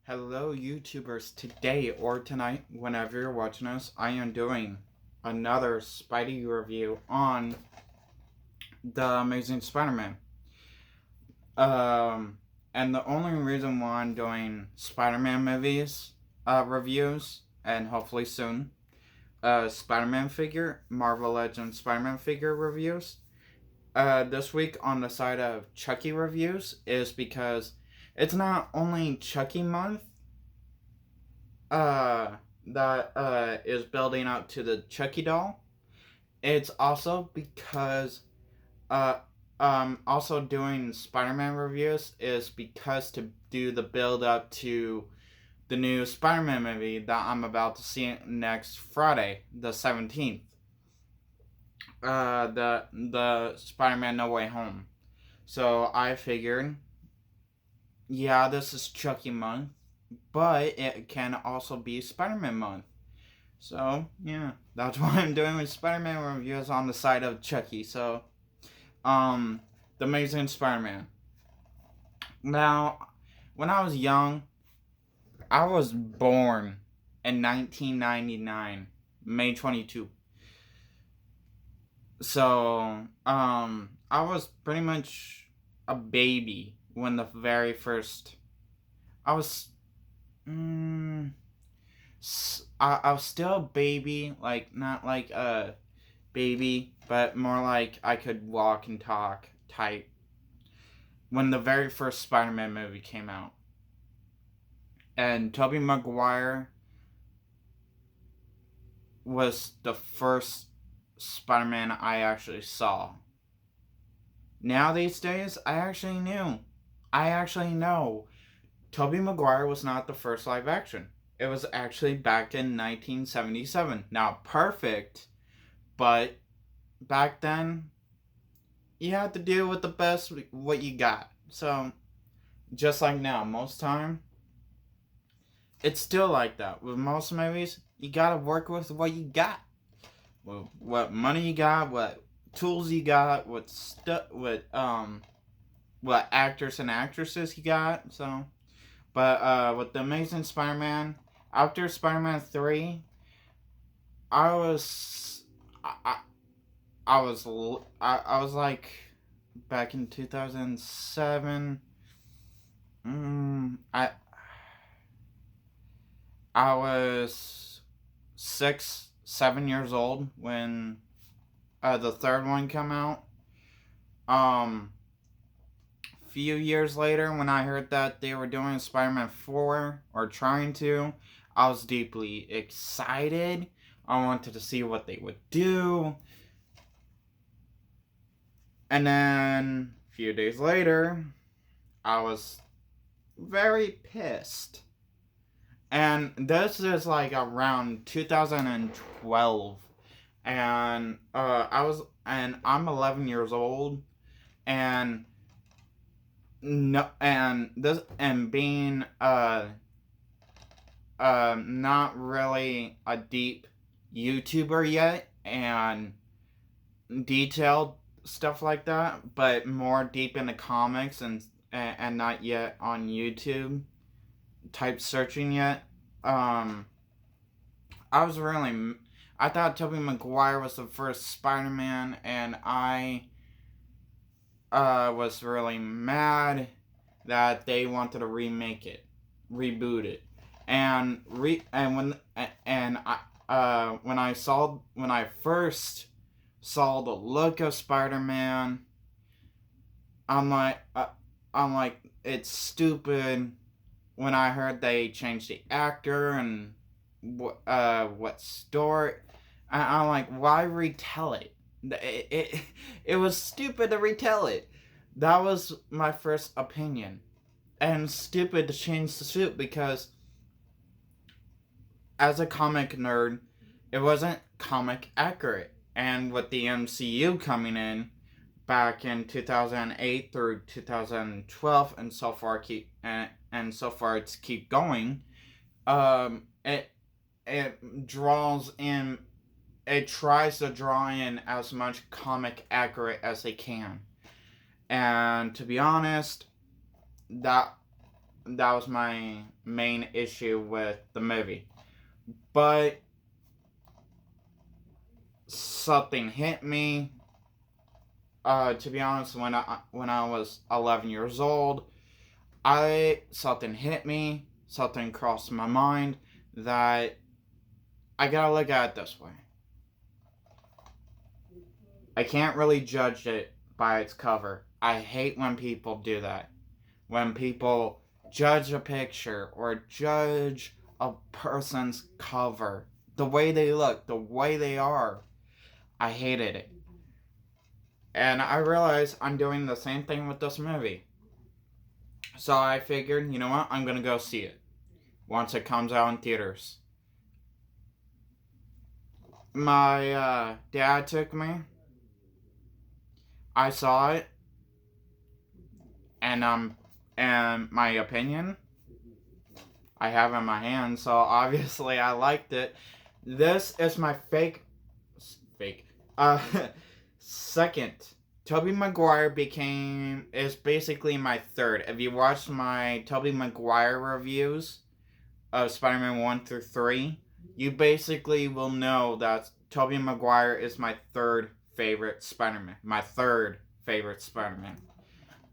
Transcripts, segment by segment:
Hello, YouTubers. Today or tonight, whenever you're watching us, I am doing another Spidey review on The Amazing Spider-Man. And the only reason why I'm doing Spider-Man movies reviews, and hopefully soon, Spider-Man figure, Marvel Legends Spider-Man figure reviews, this week on the side of Chucky reviews is because it's not only Chucky month, that is building up to the Chucky doll. It's also because also doing Spider-Man reviews is because to do the build up to the new Spider-Man movie that I'm about to see next Friday, the 17th. The Spider-Man No Way Home. So I figured, yeah, this is Chucky month, but it can also be Spider-Man month. So, yeah, that's what I'm doing with Spider-Man reviews on the side of Chucky. So, The Amazing Spider-Man. Now, when I was young, I was born in 1999, May 22. So, I was pretty much a baby when the very first. I was. I was still a baby, like, not like a baby, but more like I could walk and talk type when the very first Spider-Man movie came out. And Tobey Maguire was the first Spider-Man I actually saw. Now these days, I actually know Tobey Maguire was not the first live action. It was actually back in 1977. Now, perfect, but back then, you had to deal with the best what you got. So, just like now, most time, it's still like that. With most movies, you gotta work with what you got. What money you got, what tools you got, what actors and actresses you got. So, but with the Amazing Spider-Man, after Spider-Man 3, I was I was like back in 2007. I was 7 years old when the third one came out. Few years later, when I heard that they were doing Spider-Man 4 or trying to, I was deeply excited. I wanted to see what they would do. And then a few days later, I was very pissed. And this is like around 2012. And I'm 11 years old, and no, and this, and being not really a deep YouTuber yet, and detailed stuff like that, but more deep into comics and not yet on YouTube type searching yet. Um, I thought Tobey Maguire was the first Spider-Man, and I was really mad that they wanted to remake it, reboot it, and when I first saw the look of Spider-Man, I'm like it's stupid. When I heard they changed the actor and what story, I'm like, why retell it? It was stupid to retell it. That was my first opinion, and stupid to change the suit because as a comic nerd, it wasn't comic accurate. And with the MCU coming in back in 2008 through 2012 and so far it's keep going, it draws in, it tries to draw in as much comic accurate as they can. And to be honest, that that was my main issue with the movie. But something hit me. To be honest, when I was 11 years old, something hit me. Something crossed my mind that I gotta look at it this way. I can't really judge it by its cover. I hate when people do that. When people judge a picture or judge a person's cover, the way they look, the way they are. I hated it. And I realized I'm doing the same thing with this movie. So I figured, you know what? I'm going to go see it once it comes out in theaters. My dad took me. I saw it. And my opinion, I have in my hand, so obviously I liked it. This is my second. Tobey Maguire is basically my third. If you watched my Tobey Maguire reviews of Spider-Man 1 through 3, you basically will know that Tobey Maguire is my third favorite Spider-Man. My third favorite Spider-Man.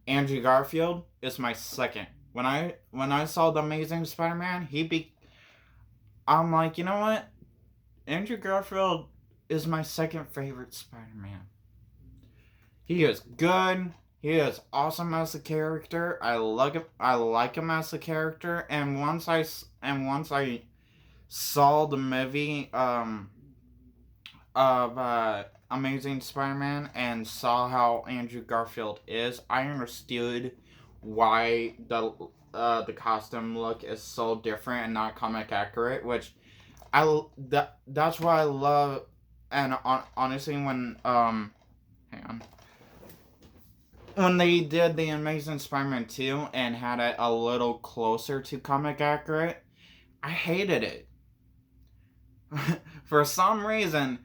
Andrew Garfield is my second. When I saw The Amazing Spider-Man, I'm like, you know what? Andrew Garfield is my second favorite Spider-Man. He is good. He is awesome as a character. I like him as a character. And once I saw the movie of Amazing Spider-Man and saw how Andrew Garfield is, I understood why the costume look is so different and not comic accurate. Which that's what I love. And honestly, when they did the Amazing Spider-Man 2 and had it a little closer to comic accurate, I hated it. For some reason,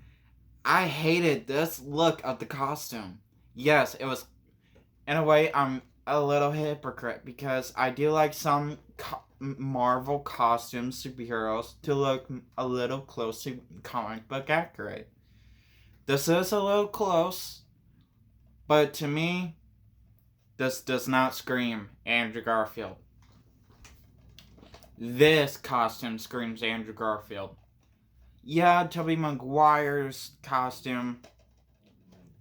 I hated this look of the costume. Yes, it was, in a way, I'm a little hypocrite because I do like some Marvel costume superheroes to look a little close to comic book accurate. This is a little close, but to me, this does not scream Andrew Garfield. This costume screams Andrew Garfield. Yeah, Tobey Maguire's costume,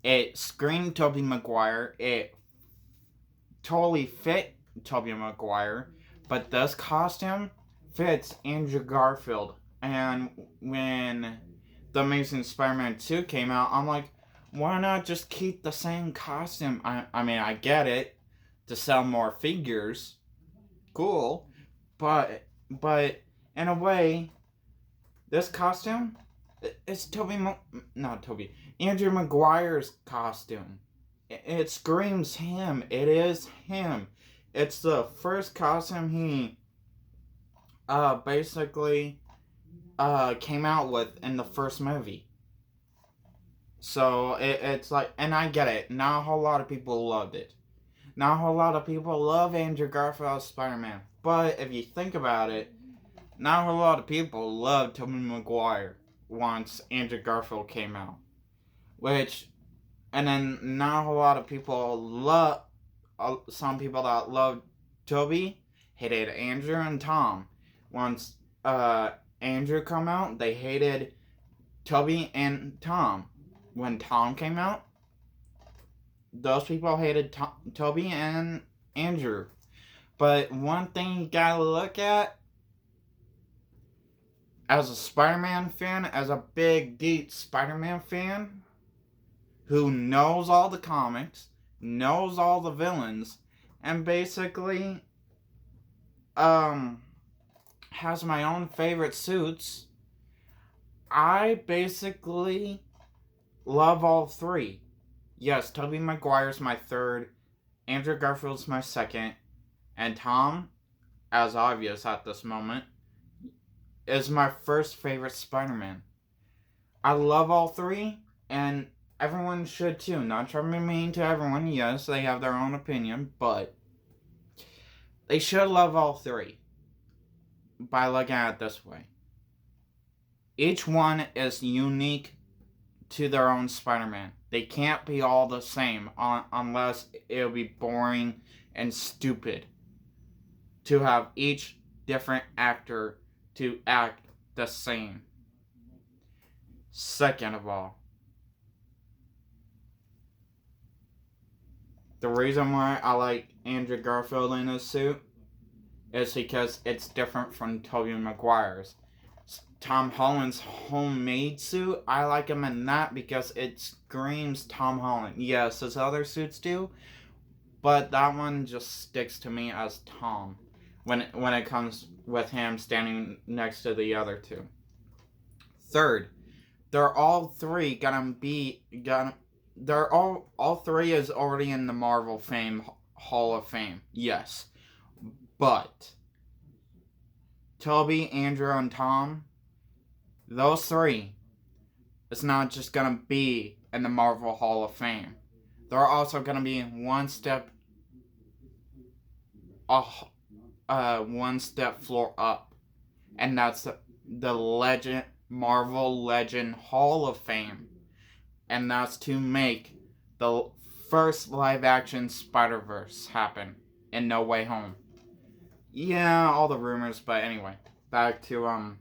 it screamed Tobey Maguire. It totally fit Tobey Maguire. But this costume fits Andrew Garfield. And when The Amazing Spider-Man 2 came out, I'm like, why not just keep the same costume? I mean, I get it. To sell more figures. Cool. But in a way, this costume, it's Andrew Maguire's costume. It screams him. It is him. It's the first costume he basically came out with in the first movie. So it's like, and I get it. Not a whole lot of people loved it. Not a whole lot of people love Andrew Garfield as Spider-Man. But if you think about it, not a whole lot of people loved Tobey Maguire once Andrew Garfield came out. And then not a whole lot of people some people that loved Tobey hated Andrew and Tom. Once Andrew come out, they hated Tobey and Tom. When Tom came out, those people hated Tobey and Andrew. But one thing you gotta look at, as a Spider-Man fan, as a big, deep Spider-Man fan, who knows all the comics, knows all the villains, and basically, has my own favorite suits, I basically love all three. Yes, Tobey Maguire's my third, Andrew Garfield's my second, and Tom, as obvious at this moment, is my first favorite Spider-Man. I love all three, and everyone should too. Not trying to be mean to everyone. Yes, they have their own opinion, but They should love all three by looking at it this way. Each one is unique to their own Spider-Man. They can't be all the same unless it'll be boring and stupid to have each different actor to act the same. Second of all, the reason why I like Andrew Garfield in his suit is because it's different from Tobey Maguire's. Tom Holland's homemade suit, I like him in that because it screams Tom Holland. Yes, his other suits do, but that one just sticks to me as Tom when it comes with him standing next to the other two. Third, they're all three they're all three is already in the Marvel Hall of Fame. Yes. But Tobey, Andrew, and Tom, those three, it's not just gonna be in the Marvel Hall of Fame. They're also gonna be one step floor up, and that's the Marvel Legend Hall of Fame, and that's to make the first live-action Spider-Verse happen in No Way Home. Yeah, all the rumors, but anyway, back to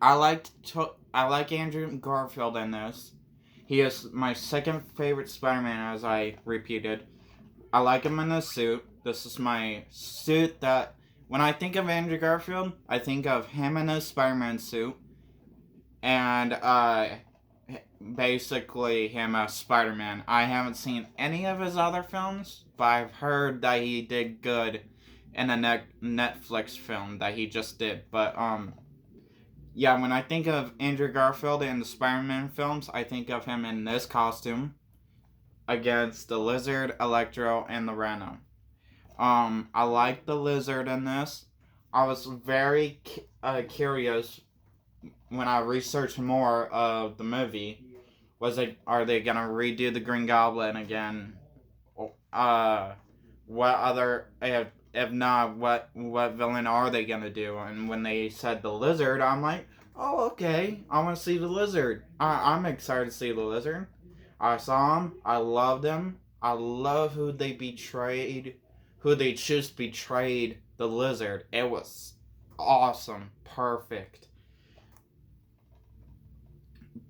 I like Andrew Garfield in this. He is my second favorite Spider-Man, as I repeated. I like him in this suit. This is my suit that, when I think of Andrew Garfield, I think of him in his Spider-Man suit, and basically him as Spider-Man. I haven't seen any of his other films, but I've heard that he did good in a Netflix film that he just did. But yeah, when I think of Andrew Garfield in the Spider-Man films, I think of him in this costume against the Lizard, Electro, and the Rhino. I like the Lizard in this. I was very curious when I researched more of the movie. Are they gonna redo the Green Goblin again? What other, if not, what villain are they gonna do? And when they said the Lizard, I'm like, oh, okay, I want to see the Lizard. I'm excited to see the Lizard. I saw him. I loved him. I love who they just betrayed the Lizard. It was awesome. Perfect.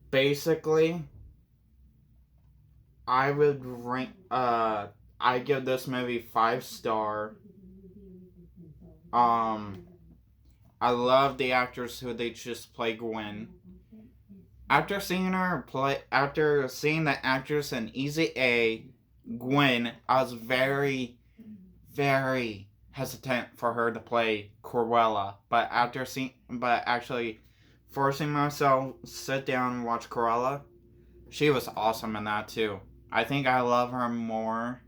Basically, I would rank, I give this movie 5-star. I love the actors who they just play Gwen. After seeing the actress in Easy A, Gwen, I was very, very hesitant for her to play Cruella. But actually forcing myself to sit down and watch Cruella, she was awesome in that too. I think I love her more.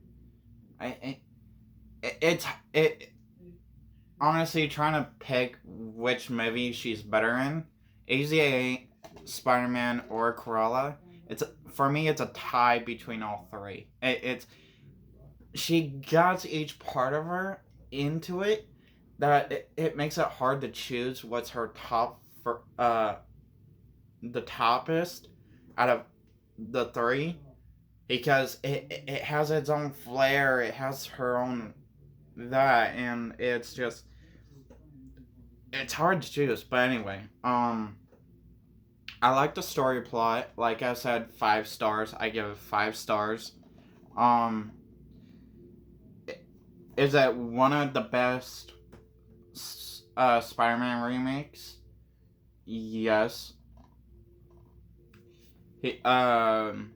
Honestly, trying to pick which movie she's better in, Easy Spider-Man, or Cruella, for me it's a tie between all three. She got each part of her into it that it makes it hard to choose what's her the toppest out of the three, because it has its own flair, it has her own that, and it's hard to choose. But anyway, I like the story plot. Like I said, 5 stars. I give it 5 stars. Is it one of the best Spider-Man remakes? Yes. And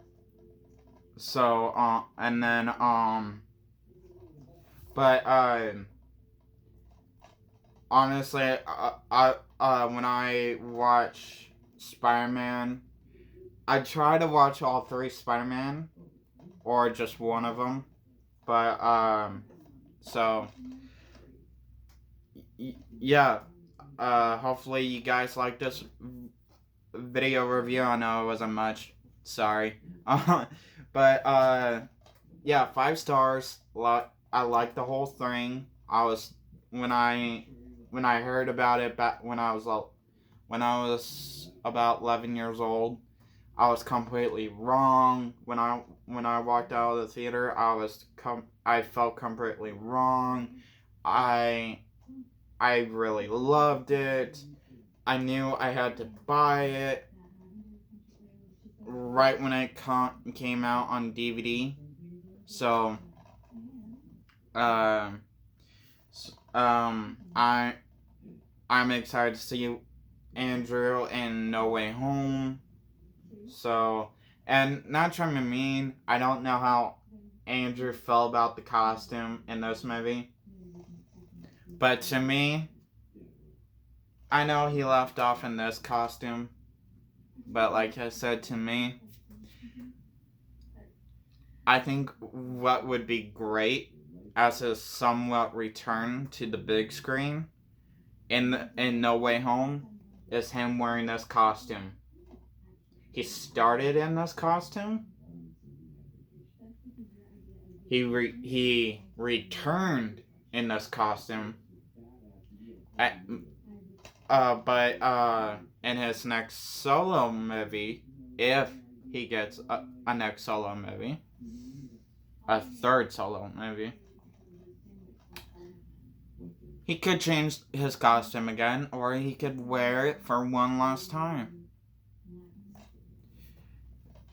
then but honestly, when I watch Spider-Man, I try to watch all 3 Spider-Man, or just one of them. But so yeah, hopefully you guys like this video review. I know it wasn't much, sorry. But yeah, 5 stars. I like the whole thing. I was when I heard about it back when I was about 11 years old. I was completely wrong when I walked out of the theater. I felt completely wrong. I really loved it. I knew I had to buy it right when it came out on DVD. So, uh, I'm excited to see Andrew in No Way Home. So, and not trying to be mean, I don't know how Andrew felt about the costume in this movie. But to me, I know he left off in this costume. But like I said, to me, I think what would be great as a somewhat return to the big screen in No Way Home is him wearing this costume. He started in this costume. He returned in this costume. But in his next solo movie, if he gets a next solo movie, a third solo movie, he could change his costume again, or he could wear it for one last time.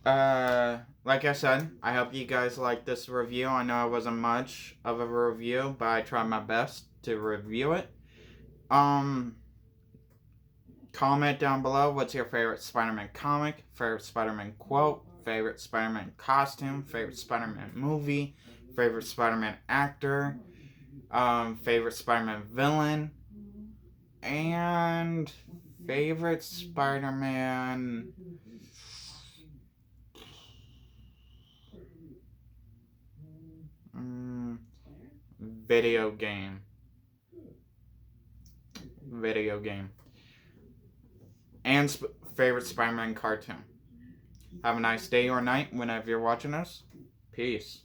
Like I said, I hope you guys liked this review. I know it wasn't much of a review, but I tried my best to review it. Comment down below what's your favorite Spider-Man comic, favorite Spider-Man quote, favorite Spider-Man costume, favorite Spider-Man movie, favorite Spider-Man actor, favorite Spider-Man villain, and favorite Spider-Man video game. And favorite Spider-Man cartoon. Have a nice day or night whenever you're watching us. Peace.